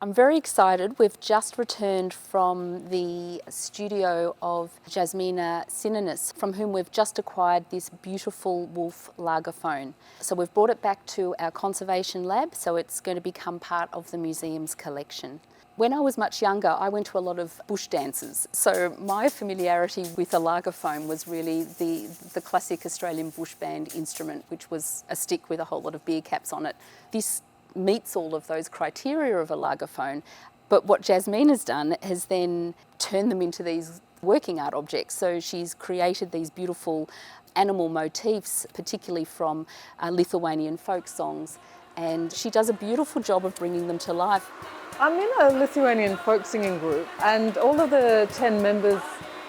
I'm very excited. We've just returned from the studio of Jazmina Cininas, from whom we've just acquired this beautiful wolf Lagerphone. So we've brought it back to our conservation lab, so it's going to become part of the museum's collection. When I was much younger, I went to a lot of bush dances, so my familiarity with a Lagerphone was really the classic Australian bush band instrument, which was a stick with a whole lot of beer caps on it. This meets all of those criteria of a Lagerphone, but what Jazmina's done has then turned them into these working art objects. So she's created these beautiful animal motifs, particularly from Lithuanian folk songs, and she does a beautiful job of bringing them to life. I'm in a Lithuanian folk singing group, and all of the 10 members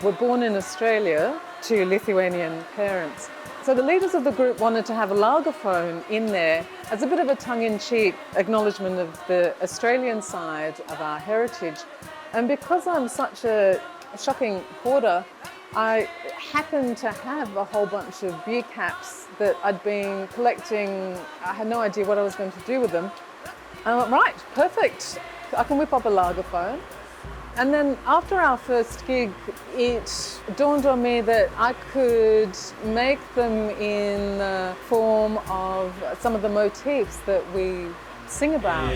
were born in Australia to Lithuanian parents. So the leaders of the group wanted to have a Lagerphone in there as a bit of a tongue-in-cheek acknowledgement of the Australian side of our heritage. And because I'm such a shocking hoarder, I happened to have a whole bunch of beer caps that I'd been collecting. I had no idea what I was going to do with them. And I went, right, perfect, I can whip up a Lagerphone. And then after our first gig, it dawned on me that I could make them in the form of some of the motifs that we sing about.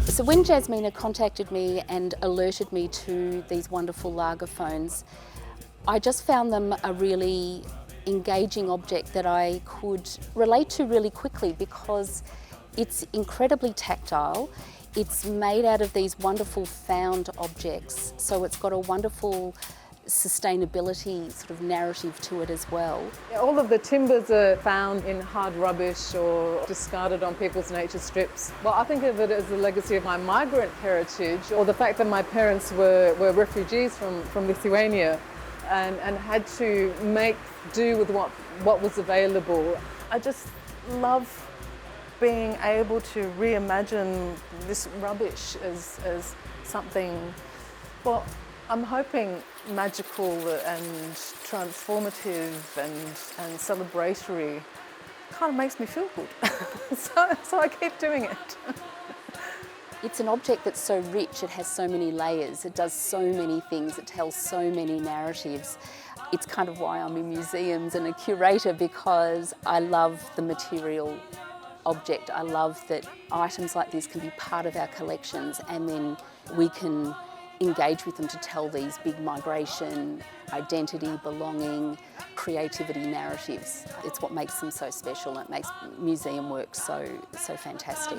So when Jazmina contacted me and alerted me to these wonderful Lagerphones, I just found them a really engaging object that I could relate to really quickly because it's incredibly tactile. It's made out of these wonderful found objects, so it's got a wonderful sustainability sort of narrative to it as well. All of the timbers are found in hard rubbish or discarded on people's nature strips. Well, I think of it as the legacy of my migrant heritage, or the fact that my parents were refugees from Lithuania and had to make do with what was available. I just love being able to reimagine this rubbish as something, well, I'm hoping magical and transformative and celebratory. Kind of makes me feel good. so I keep doing it. It's an object that's so rich, it has so many layers, it does so many things, it tells so many narratives. It's kind of why I'm in museums and a curator, because I love the material object. I love that items like this can be part of our collections and then we can engage with them to tell these big migration, identity, belonging, creativity narratives. It's what makes them so special and it makes museum work so fantastic.